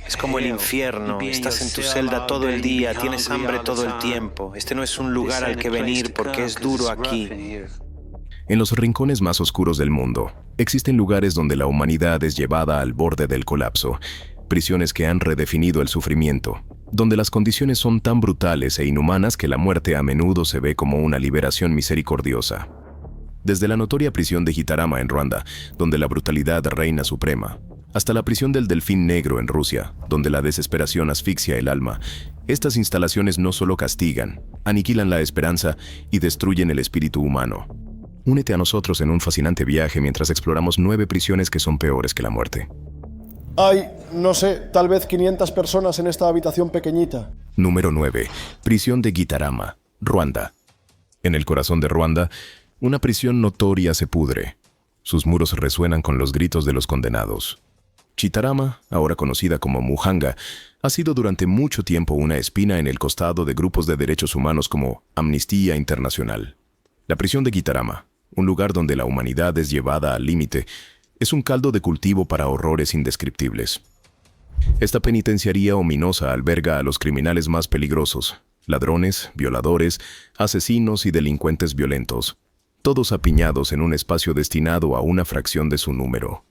Es como el infierno, estás en tu celda todo el día, tienes hambre todo el tiempo. Este no es un lugar al que venir porque es duro aquí. En los rincones más oscuros del mundo, existen lugares donde la humanidad es llevada al borde del colapso, prisiones que han redefinido el sufrimiento, donde las condiciones son tan brutales e inhumanas que la muerte a menudo se ve como una liberación misericordiosa. Desde la notoria prisión de Gitarama en Ruanda, donde la brutalidad reina suprema, hasta la prisión del Delfín Negro en Rusia, donde la desesperación asfixia el alma, estas instalaciones no solo castigan, aniquilan la esperanza y destruyen el espíritu humano. Únete a nosotros en un fascinante viaje mientras exploramos 9 prisiones que son peores que la muerte. Hay, no sé, tal vez 500 personas en esta habitación pequeñita. Número 9. Prisión de Gitarama, Ruanda. En el corazón de Ruanda, una prisión notoria se pudre. Sus muros resuenan con los gritos de los condenados. Gitarama, ahora conocida como Muhanga, ha sido durante mucho tiempo una espina en el costado de grupos de derechos humanos como Amnistía Internacional. La prisión de Gitarama, un lugar donde la humanidad es llevada al límite, es un caldo de cultivo para horrores indescriptibles. Esta penitenciaría ominosa alberga a los criminales más peligrosos, ladrones, violadores, asesinos y delincuentes violentos, todos apiñados en un espacio destinado a una fracción de su número.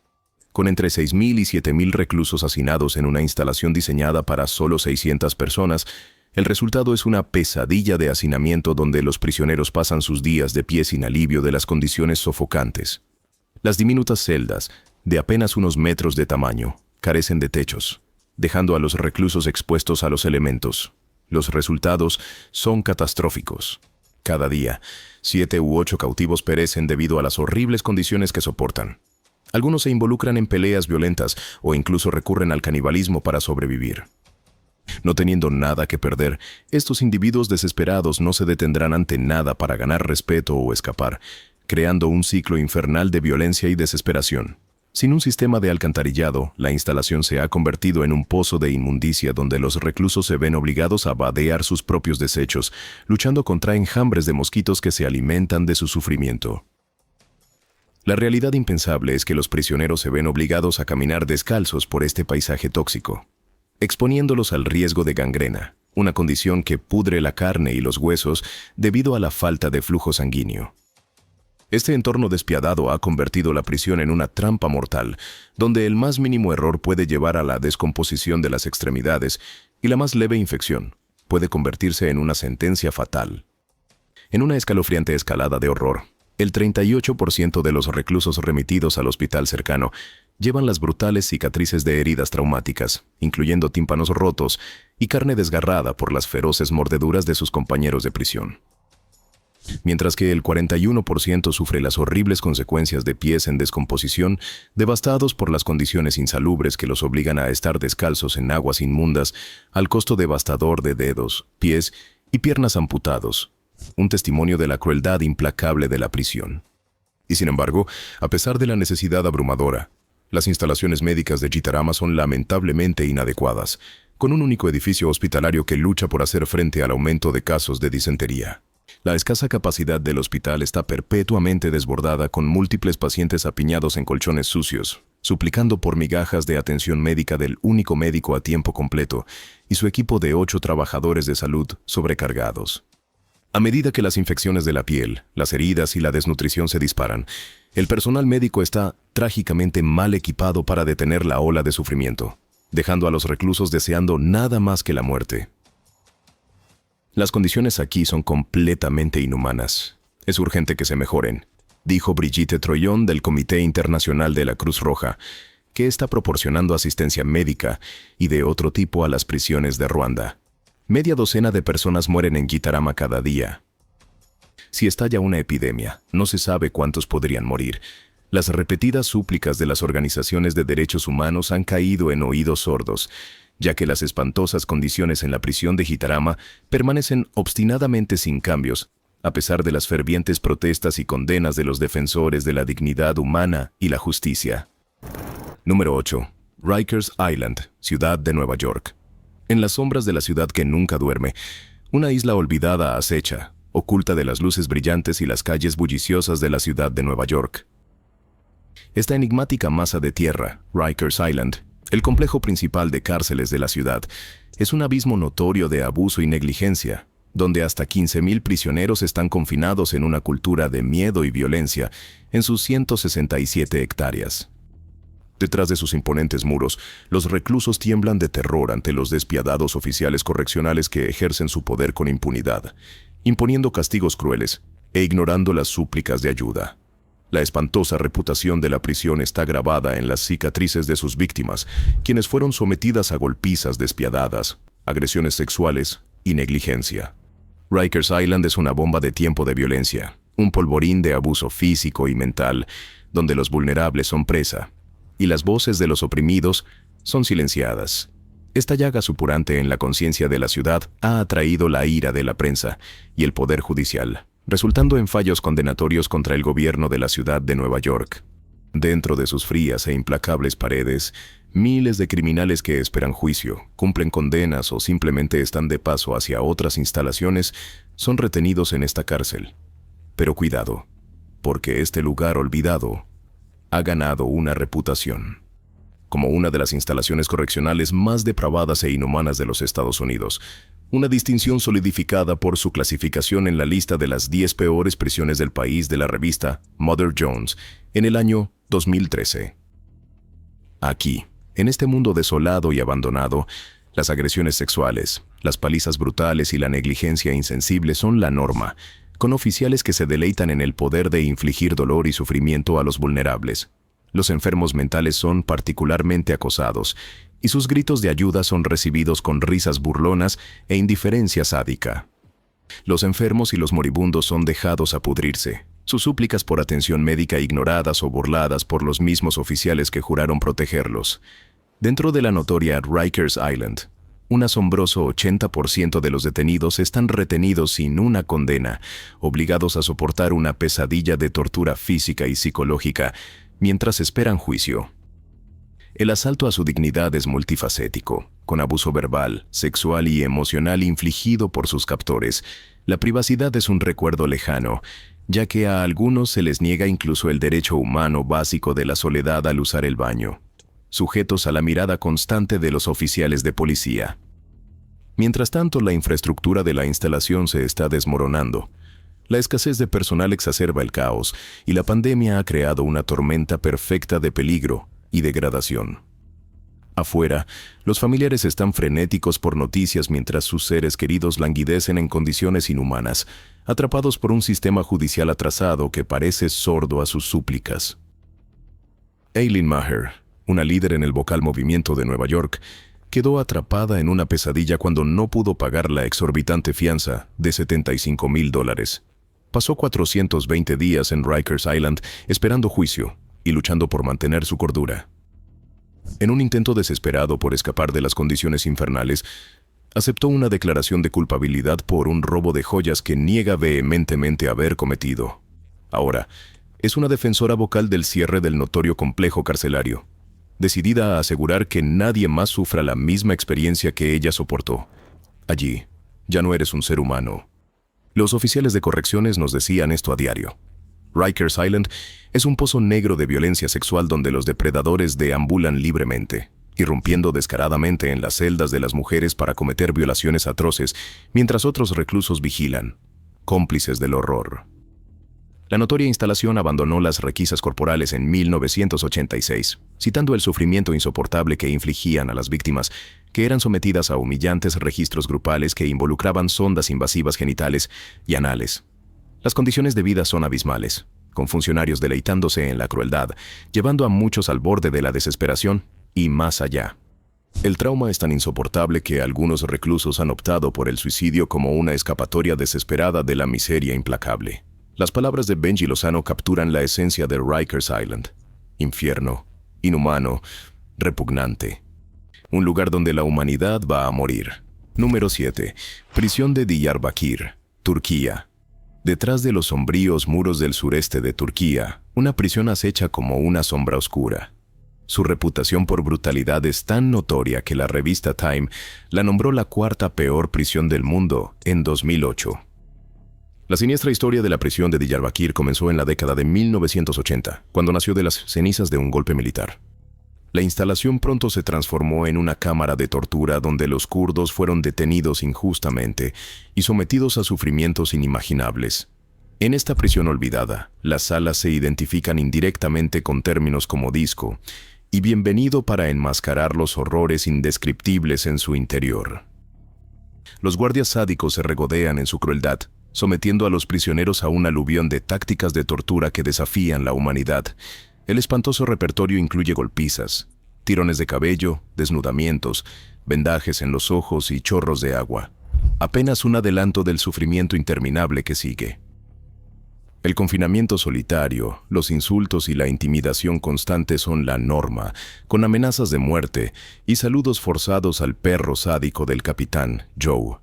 Con entre 6.000 y 7.000 reclusos hacinados en una instalación diseñada para solo 600 personas, el resultado es una pesadilla de hacinamiento donde los prisioneros pasan sus días de pie sin alivio de las condiciones sofocantes. Las diminutas celdas, de apenas unos metros de tamaño, carecen de techos, dejando a los reclusos expuestos a los elementos. Los resultados son catastróficos. Cada día, 7 u 8 cautivos perecen debido a las horribles condiciones que soportan. Algunos se involucran en peleas violentas o incluso recurren al canibalismo para sobrevivir. No teniendo nada que perder, estos individuos desesperados no se detendrán ante nada para ganar respeto o escapar, creando un ciclo infernal de violencia y desesperación. Sin un sistema de alcantarillado, la instalación se ha convertido en un pozo de inmundicia donde los reclusos se ven obligados a vadear sus propios desechos, luchando contra enjambres de mosquitos que se alimentan de su sufrimiento. La realidad impensable es que los prisioneros se ven obligados a caminar descalzos por este paisaje tóxico, exponiéndolos al riesgo de gangrena, una condición que pudre la carne y los huesos debido a la falta de flujo sanguíneo. Este entorno despiadado ha convertido la prisión en una trampa mortal, donde el más mínimo error puede llevar a la descomposición de las extremidades y la más leve infección puede convertirse en una sentencia fatal. En una escalofriante escalada de horror, el 38% de los reclusos remitidos al hospital cercano llevan las brutales cicatrices de heridas traumáticas, incluyendo tímpanos rotos y carne desgarrada por las feroces mordeduras de sus compañeros de prisión. Mientras que el 41% sufre las horribles consecuencias de pies en descomposición, devastados por las condiciones insalubres que los obligan a estar descalzos en aguas inmundas, al costo devastador de dedos, pies y piernas amputados, un testimonio de la crueldad implacable de la prisión. Y sin embargo, a pesar de la necesidad abrumadora, las instalaciones médicas de Gitarama son lamentablemente inadecuadas, con un único edificio hospitalario que lucha por hacer frente al aumento de casos de disentería. La escasa capacidad del hospital está perpetuamente desbordada con múltiples pacientes apiñados en colchones sucios, suplicando por migajas de atención médica del único médico a tiempo completo y su equipo de 8 trabajadores de salud sobrecargados. A medida que las infecciones de la piel, las heridas y la desnutrición se disparan, el personal médico está trágicamente mal equipado para detener la ola de sufrimiento, dejando a los reclusos deseando nada más que la muerte. Las condiciones aquí son completamente inhumanas. Es urgente que se mejoren, dijo Brigitte Troyon del Comité Internacional de la Cruz Roja, que está proporcionando asistencia médica y de otro tipo a las prisiones de Ruanda. Media docena de personas mueren en Gitarama cada día. Si estalla una epidemia, no se sabe cuántos podrían morir. Las repetidas súplicas de las organizaciones de derechos humanos han caído en oídos sordos, ya que las espantosas condiciones en la prisión de Gitarama permanecen obstinadamente sin cambios, a pesar de las fervientes protestas y condenas de los defensores de la dignidad humana y la justicia. Número 8. Rikers Island, ciudad de Nueva York. En las sombras de la ciudad que nunca duerme, una isla olvidada acecha, oculta de las luces brillantes y las calles bulliciosas de la ciudad de Nueva York. Esta enigmática masa de tierra, Rikers Island, El complejo principal de cárceles de la ciudad es un abismo notorio de abuso y negligencia, donde hasta 15.000 prisioneros están confinados en una cultura de miedo y violencia en sus 167 hectáreas. Detrás de sus imponentes muros, los reclusos tiemblan de terror ante los despiadados oficiales correccionales que ejercen su poder con impunidad, imponiendo castigos crueles e ignorando las súplicas de ayuda. La espantosa reputación de la prisión está grabada en las cicatrices de sus víctimas, quienes fueron sometidas a golpizas despiadadas, agresiones sexuales y negligencia. Rikers Island es una bomba de tiempo de violencia, un polvorín de abuso físico y mental, donde los vulnerables son presa, y las voces de los oprimidos son silenciadas. Esta llaga supurante en la conciencia de la ciudad ha atraído la ira de la prensa y el poder judicial, resultando en fallos condenatorios contra el gobierno de la ciudad de Nueva York. Dentro de sus frías e implacables paredes, miles de criminales que esperan juicio, cumplen condenas o simplemente están de paso hacia otras instalaciones son retenidos en esta cárcel. Pero cuidado, porque este lugar olvidado ha ganado una reputación como una de las instalaciones correccionales más depravadas e inhumanas de los Estados Unidos, una distinción solidificada por su clasificación en la lista de las 10 peores prisiones del país de la revista Mother Jones en el año 2013. Aquí, en este mundo desolado y abandonado, las agresiones sexuales, las palizas brutales y la negligencia insensible son la norma, con oficiales que se deleitan en el poder de infligir dolor y sufrimiento a los vulnerables. Los enfermos mentales son particularmente acosados, y sus gritos de ayuda son recibidos con risas burlonas e indiferencia sádica. Los enfermos y los moribundos son dejados a pudrirse, sus súplicas por atención médica ignoradas o burladas por los mismos oficiales que juraron protegerlos. Dentro de la notoria Rikers Island, un asombroso 80% de los detenidos están retenidos sin una condena, obligados a soportar una pesadilla de tortura física y psicológica mientras esperan juicio. El asalto a su dignidad es multifacético, con abuso verbal, sexual y emocional infligido por sus captores. La privacidad es un recuerdo lejano, ya que a algunos se les niega incluso el derecho humano básico de la soledad al usar el baño, sujetos a la mirada constante de los oficiales de policía. Mientras tanto, la infraestructura de la instalación se está desmoronando. La escasez de personal exacerba el caos, y la pandemia ha creado una tormenta perfecta de peligro y degradación. Afuera, los familiares están frenéticos por noticias mientras sus seres queridos languidecen en condiciones inhumanas, atrapados por un sistema judicial atrasado que parece sordo a sus súplicas. Eileen Maher, una líder en el vocal movimiento de Nueva York, quedó atrapada en una pesadilla cuando no pudo pagar la exorbitante fianza de $75,000. Pasó 420 días en Rikers Island esperando juicio y luchando por mantener su cordura. En un intento desesperado por escapar de las condiciones infernales, aceptó una declaración de culpabilidad por un robo de joyas que niega vehementemente haber cometido. Ahora, es una defensora vocal del cierre del notorio complejo carcelario, decidida a asegurar que nadie más sufra la misma experiencia que ella soportó. Allí, ya no eres un ser humano. Los oficiales de correcciones nos decían esto a diario. Rikers Island es un pozo negro de violencia sexual donde los depredadores deambulan libremente, irrumpiendo descaradamente en las celdas de las mujeres para cometer violaciones atroces, mientras otros reclusos vigilan, cómplices del horror. La notoria instalación abandonó las requisas corporales en 1986, citando el sufrimiento insoportable que infligían a las víctimas, que eran sometidas a humillantes registros grupales que involucraban sondas invasivas genitales y anales. Las condiciones de vida son abismales, con funcionarios deleitándose en la crueldad, llevando a muchos al borde de la desesperación y más allá. El trauma es tan insoportable que algunos reclusos han optado por el suicidio como una escapatoria desesperada de la miseria implacable. Las palabras de Benji Lozano capturan la esencia de Rikers Island: infierno, inhumano, repugnante. Un lugar donde la humanidad va a morir. Número 7. Prisión de Diyarbakir, Turquía. Detrás de los sombríos muros del sureste de Turquía, una prisión acecha como una sombra oscura. Su reputación por brutalidad es tan notoria que la revista Time la nombró la cuarta peor prisión del mundo en 2008. La siniestra historia de la prisión de Diyarbakir comenzó en la década de 1980, cuando nació de las cenizas de un golpe militar. La instalación pronto se transformó en una cámara de tortura donde los kurdos fueron detenidos injustamente y sometidos a sufrimientos inimaginables. En esta prisión olvidada, las salas se identifican indirectamente con términos como disco y bienvenido para enmascarar los horrores indescriptibles en su interior. Los guardias sádicos se regodean en su crueldad, sometiendo a los prisioneros a un aluvión de tácticas de tortura que desafían la humanidad. El espantoso repertorio incluye golpizas, tirones de cabello, desnudamientos, vendajes en los ojos y chorros de agua. Apenas un adelanto del sufrimiento interminable que sigue. El confinamiento solitario, los insultos y la intimidación constante son la norma, con amenazas de muerte y saludos forzados al perro sádico del capitán, Joe,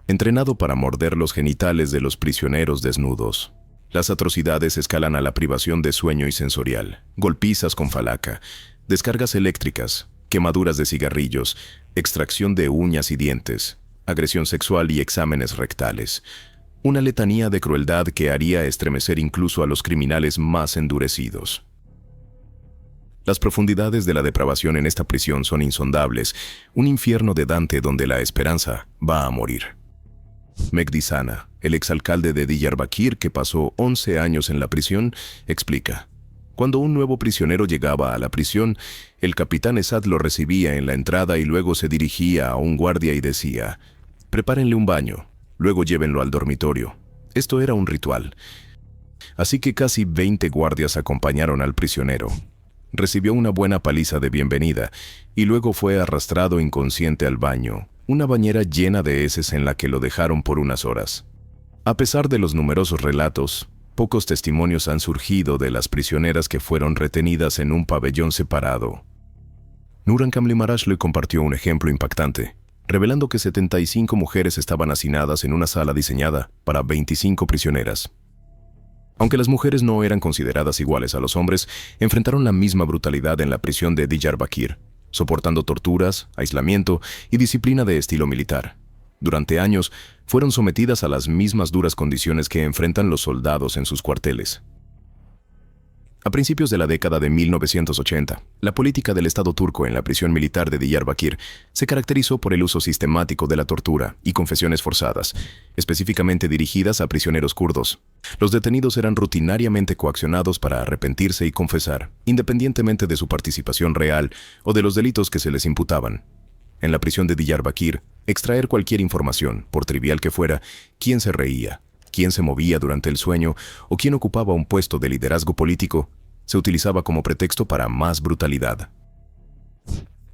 entrenado para morder los genitales de los prisioneros desnudos. Las atrocidades escalan a la privación de sueño y sensorial, golpizas con falaca, descargas eléctricas, quemaduras de cigarrillos, extracción de uñas y dientes, agresión sexual y exámenes rectales. Una letanía de crueldad que haría estremecer incluso a los criminales más endurecidos. Las profundidades de la depravación en esta prisión son insondables, un infierno de Dante donde la esperanza va a morir. Mehdi Sana, el exalcalde de Diyarbakir que pasó 11 años en la prisión, explica: cuando un nuevo prisionero llegaba a la prisión, el capitán Esad lo recibía en la entrada y luego se dirigía a un guardia y decía: prepárenle un baño, luego llévenlo al dormitorio. Esto era un ritual. Así que casi 20 guardias acompañaron al prisionero. Recibió una buena paliza de bienvenida y luego fue arrastrado inconsciente al baño, una bañera llena de heces en la que lo dejaron por unas horas. A pesar de los numerosos relatos, pocos testimonios han surgido de las prisioneras que fueron retenidas en un pabellón separado. Nuran Kamlimarash le compartió un ejemplo impactante, revelando que 75 mujeres estaban hacinadas en una sala diseñada para 25 prisioneras. Aunque las mujeres no eran consideradas iguales a los hombres, enfrentaron la misma brutalidad en la prisión de Diyarbakir, soportando torturas, aislamiento y disciplina de estilo militar. Durante años, fueron sometidas a las mismas duras condiciones que enfrentan los soldados en sus cuarteles. A principios de la década de 1980, la política del Estado turco en la prisión militar de Diyarbakir se caracterizó por el uso sistemático de la tortura y confesiones forzadas, específicamente dirigidas a prisioneros kurdos. Los detenidos eran rutinariamente coaccionados para arrepentirse y confesar, independientemente de su participación real o de los delitos que se les imputaban. En la prisión de Diyarbakir, extraer cualquier información, por trivial que fuera, quién se reía, quién se movía durante el sueño o quién ocupaba un puesto de liderazgo político, se utilizaba como pretexto para más brutalidad.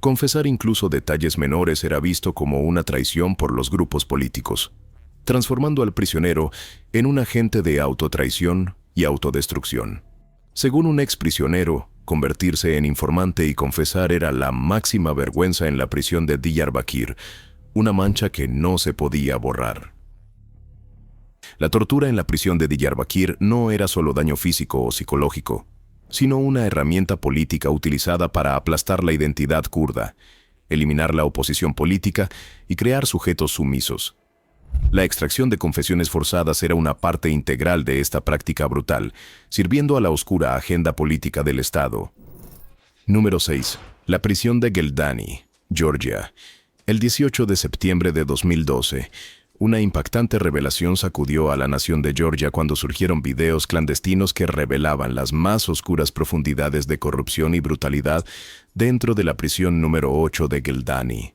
Confesar incluso detalles menores era visto como una traición por los grupos políticos, transformando al prisionero en un agente de autotraición y autodestrucción. Según un ex prisionero, convertirse en informante y confesar era la máxima vergüenza en la prisión de Diyarbakir, una mancha que no se podía borrar. La tortura en la prisión de Diyarbakir no era solo daño físico o psicológico, sino una herramienta política utilizada para aplastar la identidad kurda, eliminar la oposición política y crear sujetos sumisos. La extracción de confesiones forzadas era una parte integral de esta práctica brutal, sirviendo a la oscura agenda política del Estado. Número 6. La prisión de Geldani, Georgia. El 18 de septiembre de 2012, una impactante revelación sacudió a la nación de Georgia cuando surgieron videos clandestinos que revelaban las más oscuras profundidades de corrupción y brutalidad dentro de la prisión número 8 de Geldani.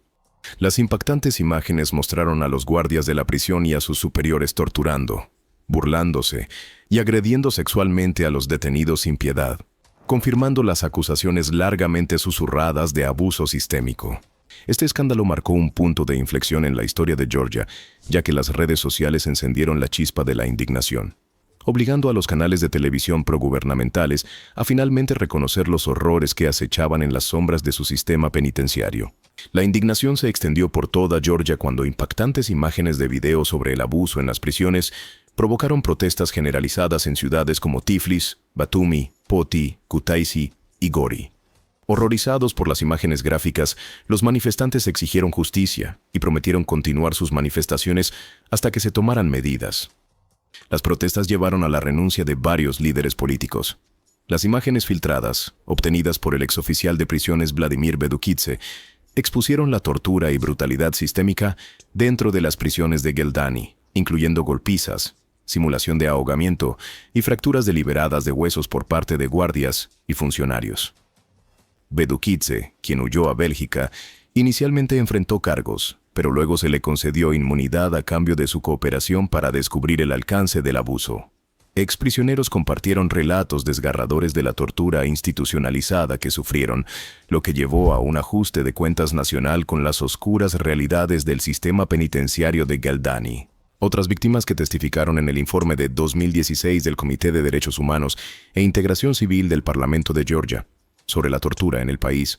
Las impactantes imágenes mostraron a los guardias de la prisión y a sus superiores torturando, burlándose y agrediendo sexualmente a los detenidos sin piedad, confirmando las acusaciones largamente susurradas de abuso sistémico. Este escándalo marcó un punto de inflexión en la historia de Georgia, ya que las redes sociales encendieron la chispa de la indignación, obligando a los canales de televisión progubernamentales a finalmente reconocer los horrores que acechaban en las sombras de su sistema penitenciario. La indignación se extendió por toda Georgia cuando impactantes imágenes de video sobre el abuso en las prisiones provocaron protestas generalizadas en ciudades como Tiflis, Batumi, Poti, Kutaisi y Gori. Horrorizados por las imágenes gráficas, los manifestantes exigieron justicia y prometieron continuar sus manifestaciones hasta que se tomaran medidas. Las protestas llevaron a la renuncia de varios líderes políticos. Las imágenes filtradas, obtenidas por el exoficial de prisiones Vladimir Bedukidze, expusieron la tortura y brutalidad sistémica dentro de las prisiones de Geldani, incluyendo golpizas, simulación de ahogamiento y fracturas deliberadas de huesos por parte de guardias y funcionarios. Bedukidze, quien huyó a Bélgica, inicialmente enfrentó cargos, pero luego se le concedió inmunidad a cambio de su cooperación para descubrir el alcance del abuso. Exprisioneros compartieron relatos desgarradores de la tortura institucionalizada que sufrieron, lo que llevó a un ajuste de cuentas nacional con las oscuras realidades del sistema penitenciario de Geldani. Otras víctimas que testificaron en el informe de 2016 del Comité de Derechos Humanos e Integración Civil del Parlamento de Georgia sobre la tortura en el país,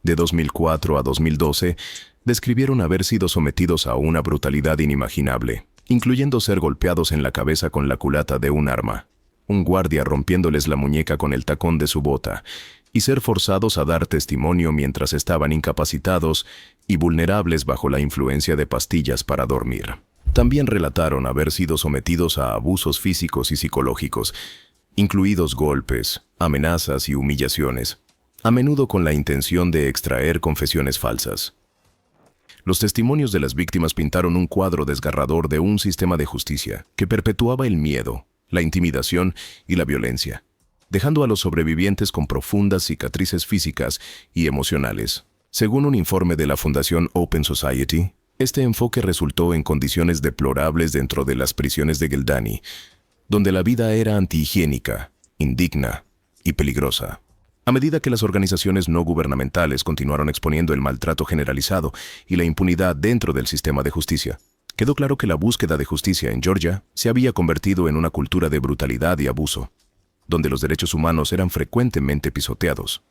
de 2004 a 2012, describieron haber sido sometidos a una brutalidad inimaginable, incluyendo ser golpeados en la cabeza con la culata de un arma, un guardia rompiéndoles la muñeca con el tacón de su bota, y ser forzados a dar testimonio mientras estaban incapacitados y vulnerables bajo la influencia de pastillas para dormir. También relataron haber sido sometidos a abusos físicos y psicológicos, incluidos golpes, amenazas y humillaciones, a menudo con la intención de extraer confesiones falsas. Los testimonios de las víctimas pintaron un cuadro desgarrador de un sistema de justicia que perpetuaba el miedo, la intimidación y la violencia, dejando a los sobrevivientes con profundas cicatrices físicas y emocionales. Según un informe de la Fundación Open Society, este enfoque resultó en condiciones deplorables dentro de las prisiones de Geldani, donde la vida era antihigiénica, indigna y peligrosa. A medida que las organizaciones no gubernamentales continuaron exponiendo el maltrato generalizado y la impunidad dentro del sistema de justicia, quedó claro que la búsqueda de justicia en Georgia se había convertido en una cultura de brutalidad y abuso, donde los derechos humanos eran frecuentemente pisoteados.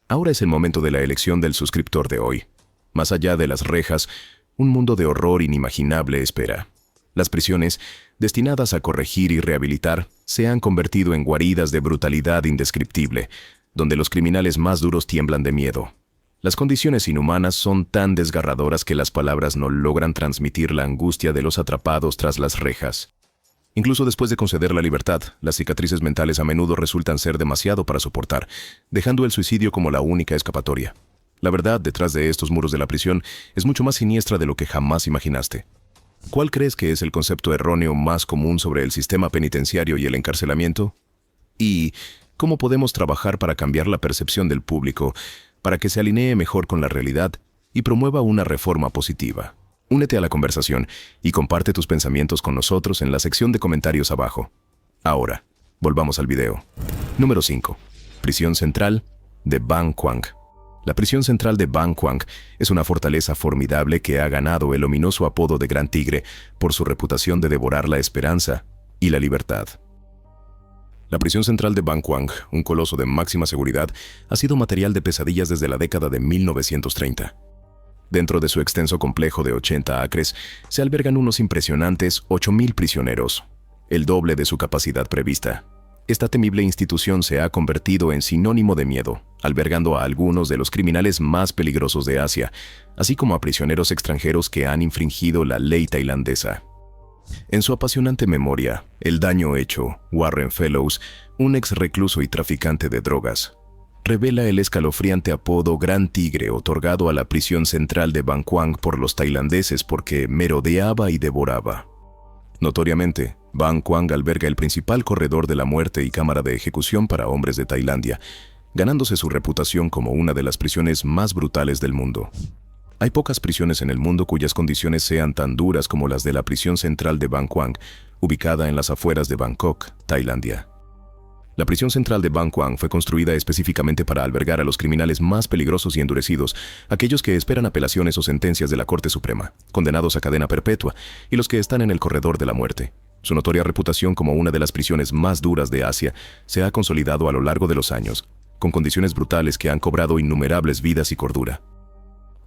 Ahora es el momento de la elección del suscriptor de hoy. Más allá de las rejas, un mundo de horror inimaginable espera. Las prisiones, destinadas a corregir y rehabilitar, se han convertido en guaridas de brutalidad indescriptible, donde los criminales más duros tiemblan de miedo. Las condiciones inhumanas son tan desgarradoras que las palabras no logran transmitir la angustia de los atrapados tras las rejas. Incluso después de conceder la libertad, las cicatrices mentales a menudo resultan ser demasiado para soportar, dejando el suicidio como la única escapatoria. La verdad detrás de estos muros de la prisión es mucho más siniestra de lo que jamás imaginaste. ¿Cuál crees que es el concepto erróneo más común sobre el sistema penitenciario y el encarcelamiento? ¿Y cómo podemos trabajar para cambiar la percepción del público, para que se alinee mejor con la realidad y promueva una reforma positiva? Únete a la conversación y comparte tus pensamientos con nosotros en la sección de comentarios abajo. Ahora, volvamos al video. Número 5. Prisión Central de Ban Quang. La prisión central de Ban Quang es una fortaleza formidable que ha ganado el ominoso apodo de Gran Tigre por su reputación de devorar la esperanza y la libertad. La prisión central de Ban Quang, un coloso de máxima seguridad, ha sido material de pesadillas desde la década de 1930. Dentro de su extenso complejo de 80 acres, se albergan unos impresionantes 8.000 prisioneros, el doble de su capacidad prevista. Esta temible institución se ha convertido en sinónimo de miedo, albergando a algunos de los criminales más peligrosos de Asia, así como a prisioneros extranjeros que han infringido la ley tailandesa. En su apasionante memoria, El daño hecho, Warren Fellows, un ex recluso y traficante de drogas, revela el escalofriante apodo Gran Tigre otorgado a la prisión central de Ban Quang por los tailandeses porque merodeaba y devoraba. Notoriamente, Ban Quang alberga el principal corredor de la muerte y cámara de ejecución para hombres de Tailandia, ganándose su reputación como una de las prisiones más brutales del mundo. Hay pocas prisiones en el mundo cuyas condiciones sean tan duras como las de la prisión central de Ban Quang, ubicada en las afueras de Bangkok, Tailandia. La prisión central de Ban Quang fue construida específicamente para albergar a los criminales más peligrosos y endurecidos, aquellos que esperan apelaciones o sentencias de la Corte Suprema, condenados a cadena perpetua, y los que están en el corredor de la muerte. Su notoria reputación como una de las prisiones más duras de Asia se ha consolidado a lo largo de los años, con condiciones brutales que han cobrado innumerables vidas y cordura.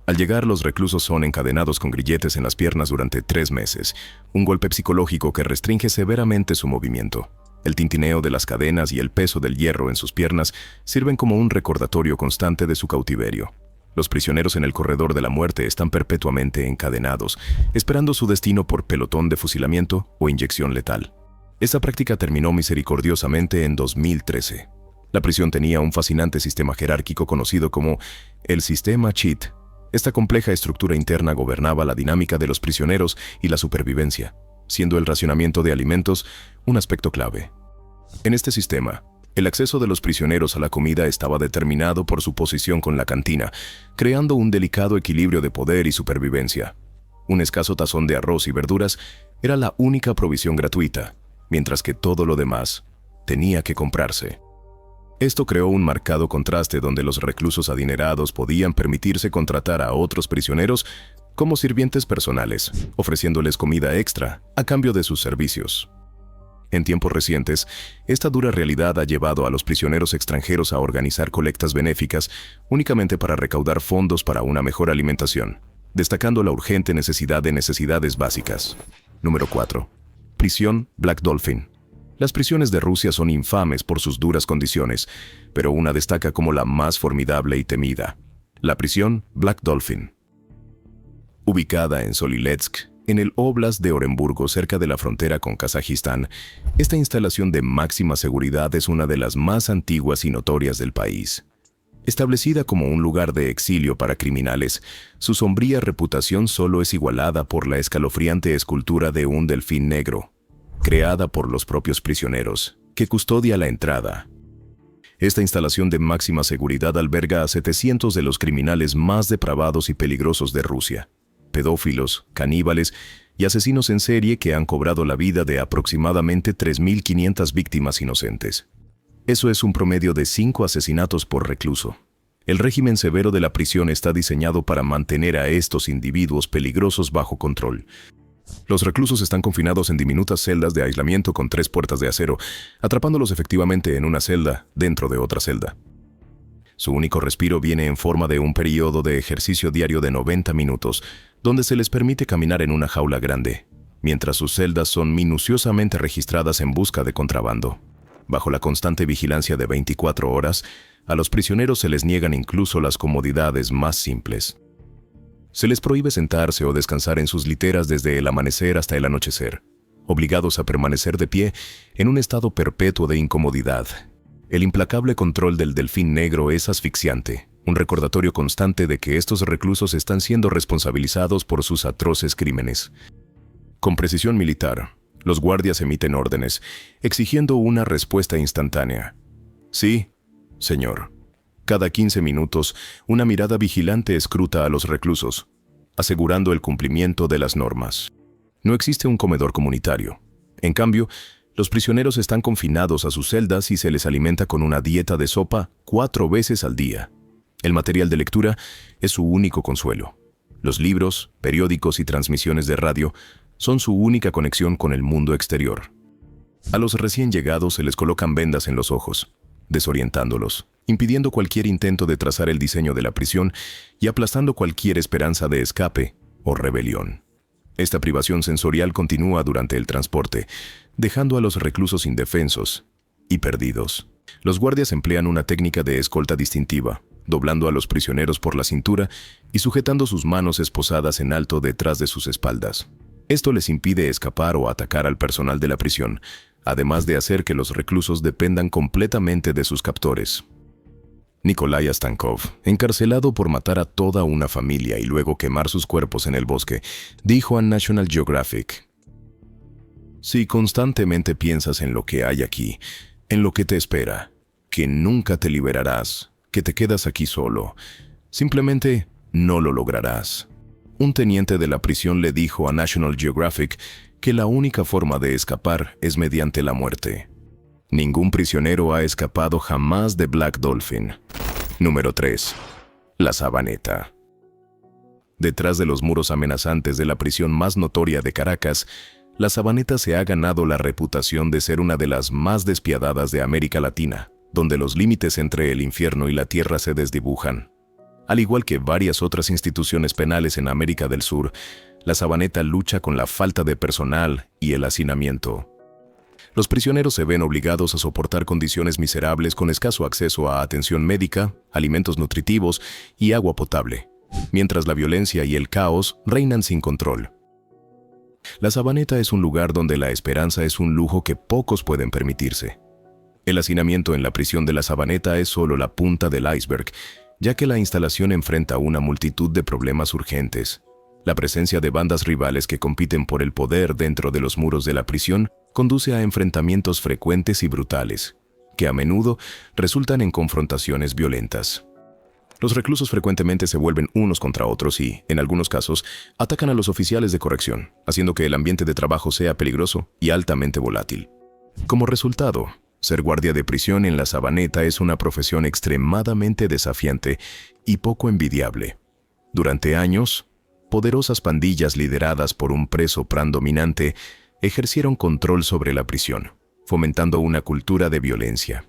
Al llegar, los reclusos son encadenados con grilletes en las piernas durante 3 meses, un golpe psicológico que restringe severamente su movimiento. El tintineo de las cadenas y el peso del hierro en sus piernas sirven como un recordatorio constante de su cautiverio. Los prisioneros en el corredor de la muerte están perpetuamente encadenados, esperando su destino por pelotón de fusilamiento o inyección letal. Esta práctica terminó misericordiosamente en 2013. La prisión tenía un fascinante sistema jerárquico conocido como el sistema Cheat. Esta compleja estructura interna gobernaba la dinámica de los prisioneros y la supervivencia, siendo el racionamiento de alimentos un aspecto clave. En este sistema, el acceso de los prisioneros a la comida estaba determinado por su posición con la cantina, creando un delicado equilibrio de poder y supervivencia. Un escaso tazón de arroz y verduras era la única provisión gratuita, mientras que todo lo demás tenía que comprarse. Esto creó un marcado contraste donde los reclusos adinerados podían permitirse contratar a otros prisioneros como sirvientes personales, ofreciéndoles comida extra a cambio de sus servicios. En tiempos recientes, esta dura realidad ha llevado a los prisioneros extranjeros a organizar colectas benéficas únicamente para recaudar fondos para una mejor alimentación, destacando la urgente necesidad de necesidades básicas. Número 4. Prisión Black Dolphin. Las prisiones de Rusia son infames por sus duras condiciones, pero una destaca como la más formidable y temida: la prisión Black Dolphin. Ubicada en Soliletsk, en el Oblast de Oremburgo, cerca de la frontera con Kazajistán, esta instalación de máxima seguridad es una de las más antiguas y notorias del país. Establecida como un lugar de exilio para criminales, su sombría reputación solo es igualada por la escalofriante escultura de un delfín negro, creada por los propios prisioneros, que custodia la entrada. Esta instalación de máxima seguridad alberga a 700 de los criminales más depravados y peligrosos de Rusia, pedófilos, caníbales y asesinos en serie que han cobrado la vida de aproximadamente 3.500 víctimas inocentes. Eso es un promedio de 5 asesinatos por recluso. El régimen severo de la prisión está diseñado para mantener a estos individuos peligrosos bajo control. Los reclusos están confinados en diminutas celdas de aislamiento con 3 puertas de acero, atrapándolos efectivamente en una celda dentro de otra celda. Su único respiro viene en forma de un periodo de ejercicio diario de 90 minutos, donde se les permite caminar en una jaula grande, mientras sus celdas son minuciosamente registradas en busca de contrabando. Bajo la constante vigilancia de 24 horas, a los prisioneros se les niegan incluso las comodidades más simples. Se les prohíbe sentarse o descansar en sus literas desde el amanecer hasta el anochecer, obligados a permanecer de pie en un estado perpetuo de incomodidad. El implacable control del delfín negro es asfixiante, un recordatorio constante de que estos reclusos están siendo responsabilizados por sus atroces crímenes. Con precisión militar, los guardias emiten órdenes, exigiendo una respuesta instantánea. Sí, señor. Cada 15 minutos, una mirada vigilante escruta a los reclusos, asegurando el cumplimiento de las normas. No existe un comedor comunitario. En cambio, los prisioneros están confinados a sus celdas y se les alimenta con una dieta de sopa 4 veces al día. El material de lectura es su único consuelo. Los libros, periódicos y transmisiones de radio son su única conexión con el mundo exterior. A los recién llegados se les colocan vendas en los ojos, desorientándolos, impidiendo cualquier intento de trazar el diseño de la prisión y aplastando cualquier esperanza de escape o rebelión. Esta privación sensorial continúa durante el transporte, dejando a los reclusos indefensos y perdidos. Los guardias emplean una técnica de escolta distintiva, doblando a los prisioneros por la cintura y sujetando sus manos esposadas en alto detrás de sus espaldas. Esto les impide escapar o atacar al personal de la prisión, además de hacer que los reclusos dependan completamente de sus captores. Nikolai Astankov, encarcelado por matar a toda una familia y luego quemar sus cuerpos en el bosque, dijo a National Geographic: "Si constantemente piensas en lo que hay aquí, en lo que te espera, que nunca te liberarás, que te quedas aquí solo, simplemente no lo lograrás". Un teniente de la prisión le dijo a National Geographic que la única forma de escapar es mediante la muerte. Ningún prisionero ha escapado jamás de Black Dolphin. Número 3. La Sabaneta. Detrás de los muros amenazantes de la prisión más notoria de Caracas, la Sabaneta se ha ganado la reputación de ser una de las más despiadadas de América Latina, donde los límites entre el infierno y la tierra se desdibujan. Al igual que varias otras instituciones penales en América del Sur, la Sabaneta lucha con la falta de personal y el hacinamiento. Los prisioneros se ven obligados a soportar condiciones miserables con escaso acceso a atención médica, alimentos nutritivos y agua potable, mientras la violencia y el caos reinan sin control. La Sabaneta es un lugar donde la esperanza es un lujo que pocos pueden permitirse. El hacinamiento en la prisión de la Sabaneta es solo la punta del iceberg, ya que la instalación enfrenta una multitud de problemas urgentes. La presencia de bandas rivales que compiten por el poder dentro de los muros de la prisión conduce a enfrentamientos frecuentes y brutales, que a menudo resultan en confrontaciones violentas. Los reclusos frecuentemente se vuelven unos contra otros y, en algunos casos, atacan a los oficiales de corrección, haciendo que el ambiente de trabajo sea peligroso y altamente volátil. Como resultado, ser guardia de prisión en la Sabaneta es una profesión extremadamente desafiante y poco envidiable. Durante años, poderosas pandillas lideradas por un preso dominante ejercieron control sobre la prisión, fomentando una cultura de violencia.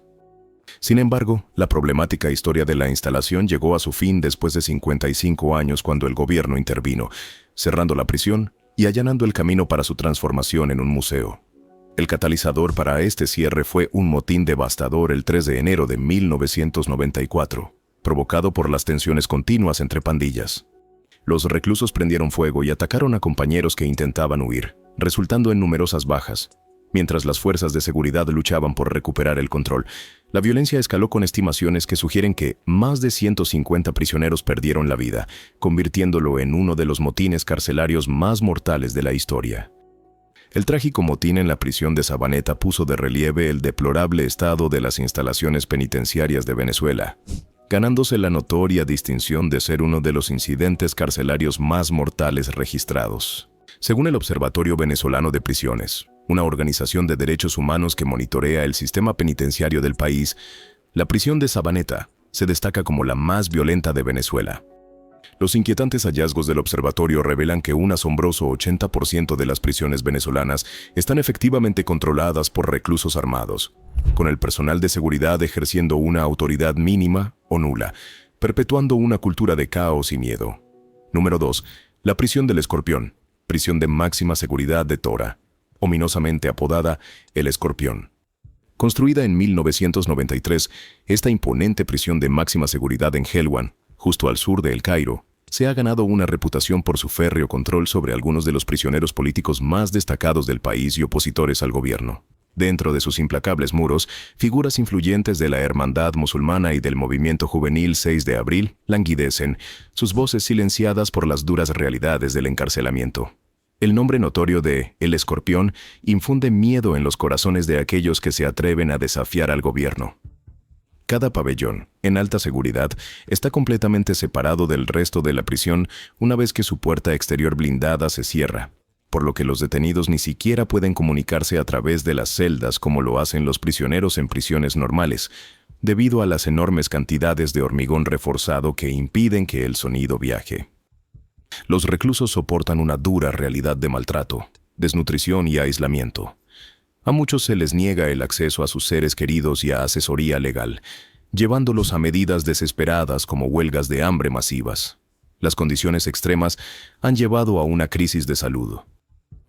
Sin embargo, la problemática historia de la instalación llegó a su fin después de 55 años cuando el gobierno intervino, cerrando la prisión y allanando el camino para su transformación en un museo. El catalizador para este cierre fue un motín devastador el 3 de enero de 1994, provocado por las tensiones continuas entre pandillas. Los reclusos prendieron fuego y atacaron a compañeros que intentaban huir, resultando en numerosas bajas. Mientras las fuerzas de seguridad luchaban por recuperar el control, la violencia escaló con estimaciones que sugieren que más de 150 prisioneros perdieron la vida, convirtiéndolo en uno de los motines carcelarios más mortales de la historia. El trágico motín en la prisión de Sabaneta puso de relieve el deplorable estado de las instalaciones penitenciarias de Venezuela, ganándose la notoria distinción de ser uno de los incidentes carcelarios más mortales registrados. Según el Observatorio Venezolano de Prisiones, una organización de derechos humanos que monitorea el sistema penitenciario del país, la prisión de Sabaneta se destaca como la más violenta de Venezuela. Los inquietantes hallazgos del observatorio revelan que un asombroso 80% de las prisiones venezolanas están efectivamente controladas por reclusos armados, con el personal de seguridad ejerciendo una autoridad mínima o nula, perpetuando una cultura de caos y miedo. Número 2. La prisión del Escorpión, prisión de máxima seguridad de Tora, ominosamente apodada El Escorpión. Construida en 1993, esta imponente prisión de máxima seguridad en Helwan, justo al sur de El Cairo, se ha ganado una reputación por su férreo control sobre algunos de los prisioneros políticos más destacados del país y opositores al gobierno. Dentro de sus implacables muros, figuras influyentes de la hermandad musulmana y del movimiento juvenil 6 de abril languidecen, sus voces silenciadas por las duras realidades del encarcelamiento. El nombre notorio de El Escorpión infunde miedo en los corazones de aquellos que se atreven a desafiar al gobierno. Cada pabellón, en alta seguridad, está completamente separado del resto de la prisión una vez que su puerta exterior blindada se cierra, por lo que los detenidos ni siquiera pueden comunicarse a través de las celdas como lo hacen los prisioneros en prisiones normales, debido a las enormes cantidades de hormigón reforzado que impiden que el sonido viaje. Los reclusos soportan una dura realidad de maltrato, desnutrición y aislamiento. A muchos se les niega el acceso a sus seres queridos y a asesoría legal, llevándolos a medidas desesperadas como huelgas de hambre masivas. Las condiciones extremas han llevado a una crisis de salud.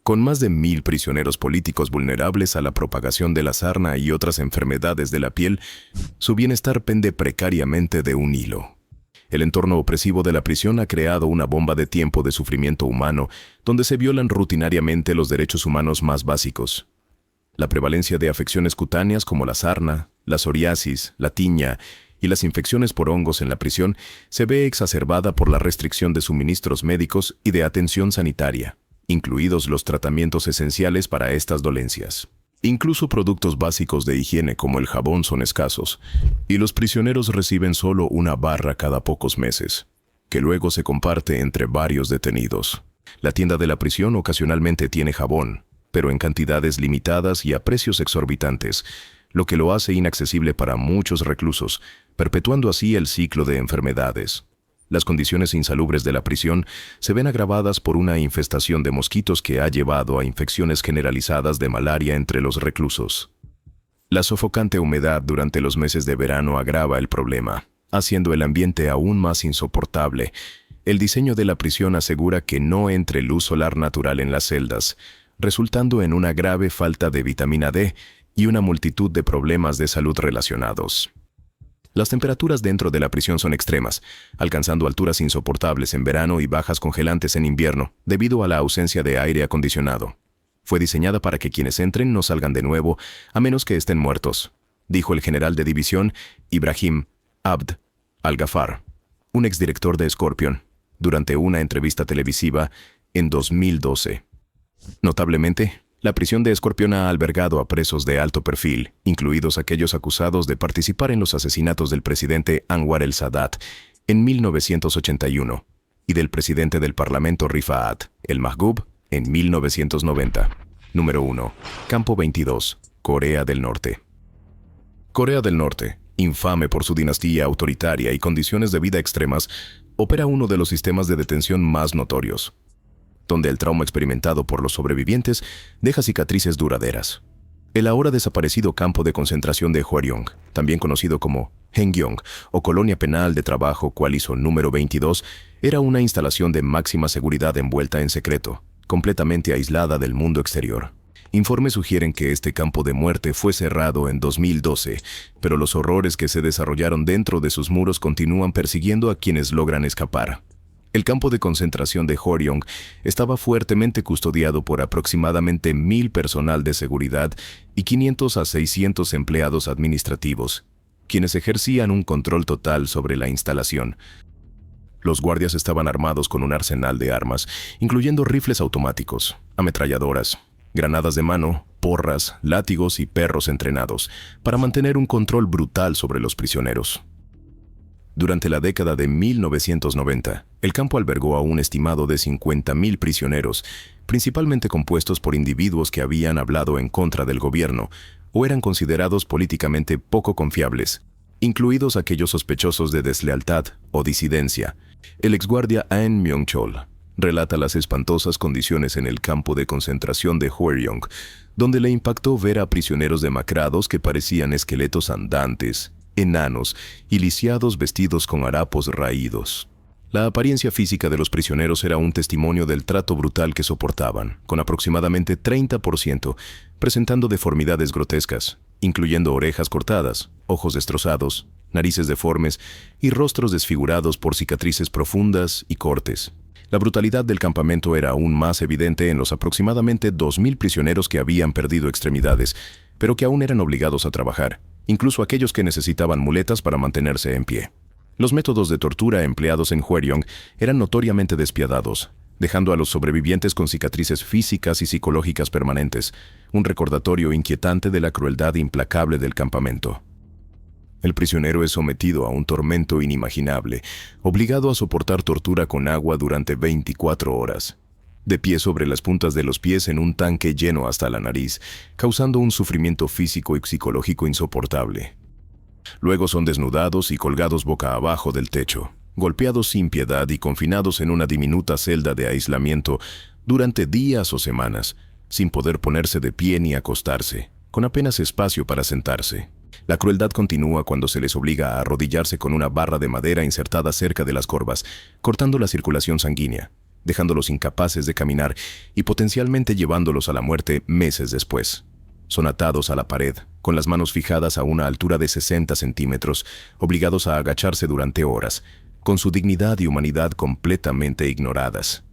Con más de 1000 prisioneros políticos vulnerables a la propagación de la sarna y otras enfermedades de la piel, su bienestar pende precariamente de un hilo. El entorno opresivo de la prisión ha creado una bomba de tiempo de sufrimiento humano, donde se violan rutinariamente los derechos humanos más básicos. La prevalencia de afecciones cutáneas como la sarna, la psoriasis, la tiña y las infecciones por hongos en la prisión se ve exacerbada por la restricción de suministros médicos y de atención sanitaria, incluidos los tratamientos esenciales para estas dolencias. Incluso productos básicos de higiene como el jabón son escasos, y los prisioneros reciben solo una barra cada pocos meses, que luego se comparte entre varios detenidos. La tienda de la prisión ocasionalmente tiene jabón, pero en cantidades limitadas y a precios exorbitantes, lo que lo hace inaccesible para muchos reclusos, perpetuando así el ciclo de enfermedades. Las condiciones insalubres de la prisión se ven agravadas por una infestación de mosquitos que ha llevado a infecciones generalizadas de malaria entre los reclusos. La sofocante humedad durante los meses de verano agrava el problema, haciendo el ambiente aún más insoportable. El diseño de la prisión asegura que no entre luz solar natural en las celdas, resultando en una grave falta de vitamina D y una multitud de problemas de salud relacionados. Las temperaturas dentro de la prisión son extremas, alcanzando alturas insoportables en verano y bajas congelantes en invierno, debido a la ausencia de aire acondicionado. Fue diseñada para que quienes entren no salgan de nuevo, a menos que estén muertos, dijo el general de división Ibrahim Abd al-Ghaffar, un exdirector de Scorpion, durante una entrevista televisiva en 2012. Notablemente, la prisión de Scorpion ha albergado a presos de alto perfil, incluidos aquellos acusados de participar en los asesinatos del presidente Anwar el-Sadat en 1981 y del presidente del Parlamento Rifat el-Mahgoub en 1990. Número 1. Campo 22, Corea del Norte. Corea del Norte, infame por su dinastía autoritaria y condiciones de vida extremas, opera uno de los sistemas de detención más notorios, donde el trauma experimentado por los sobrevivientes deja cicatrices duraderas. El ahora desaparecido campo de concentración de Hwaryong, también conocido como Haengyong o Colonia Penal de Trabajo Coalizo número 22, era una instalación de máxima seguridad envuelta en secreto, completamente aislada del mundo exterior. Informes sugieren que este campo de muerte fue cerrado en 2012, pero los horrores que se desarrollaron dentro de sus muros continúan persiguiendo a quienes logran escapar. El campo de concentración de Hwaryong estaba fuertemente custodiado por aproximadamente 1,000 personal de seguridad y 500 a 600 empleados administrativos, quienes ejercían un control total sobre la instalación. Los guardias estaban armados con un arsenal de armas, incluyendo rifles automáticos, ametralladoras, granadas de mano, porras, látigos y perros entrenados, para mantener un control brutal sobre los prisioneros. Durante la década de 1990, el campo albergó a un estimado de 50,000 prisioneros, principalmente compuestos por individuos que habían hablado en contra del gobierno o eran considerados políticamente poco confiables, incluidos aquellos sospechosos de deslealtad o disidencia. El exguardia Ahn Myung-chol relata las espantosas condiciones en el campo de concentración de Hwaryong, donde le impactó ver a prisioneros demacrados que parecían esqueletos andantes, enanos y lisiados vestidos con harapos raídos. La apariencia física de los prisioneros era un testimonio del trato brutal que soportaban, con aproximadamente 30% presentando deformidades grotescas, incluyendo orejas cortadas, ojos destrozados, narices deformes y rostros desfigurados por cicatrices profundas y cortes. La brutalidad del campamento era aún más evidente en los aproximadamente 2,000 prisioneros que habían perdido extremidades, pero que aún eran obligados a trabajar, incluso aquellos que necesitaban muletas para mantenerse en pie. Los métodos de tortura empleados en Hwaryong eran notoriamente despiadados, dejando a los sobrevivientes con cicatrices físicas y psicológicas permanentes, un recordatorio inquietante de la crueldad implacable del campamento. El prisionero es sometido a un tormento inimaginable, obligado a soportar tortura con agua durante 24 horas, de pie sobre las puntas de los pies en un tanque lleno hasta la nariz, causando un sufrimiento físico y psicológico insoportable. Luego son desnudados y colgados boca abajo del techo, golpeados sin piedad y confinados en una diminuta celda de aislamiento durante días o semanas, sin poder ponerse de pie ni acostarse, con apenas espacio para sentarse. La crueldad continúa cuando se les obliga a arrodillarse con una barra de madera insertada cerca de las corvas, cortando la circulación sanguínea, dejándolos incapaces de caminar y potencialmente llevándolos a la muerte meses después. Son atados a la pared, con las manos fijadas a una altura de 60 centímetros, obligados a agacharse durante horas, con su dignidad y humanidad completamente ignoradas.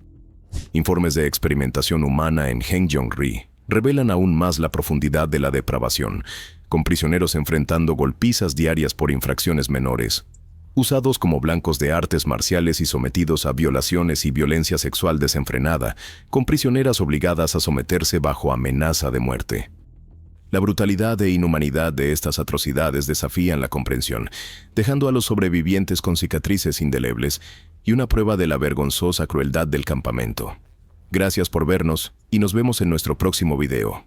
Informes de experimentación humana en Haengyong-ri revelan aún más la profundidad de la depravación, con prisioneros enfrentando golpizas diarias por infracciones menores, usados como blancos de artes marciales y sometidos a violaciones y violencia sexual desenfrenada, con prisioneras obligadas a someterse bajo amenaza de muerte. La brutalidad e inhumanidad de estas atrocidades desafían la comprensión, dejando a los sobrevivientes con cicatrices indelebles y una prueba de la vergonzosa crueldad del campamento. Gracias por vernos y nos vemos en nuestro próximo video.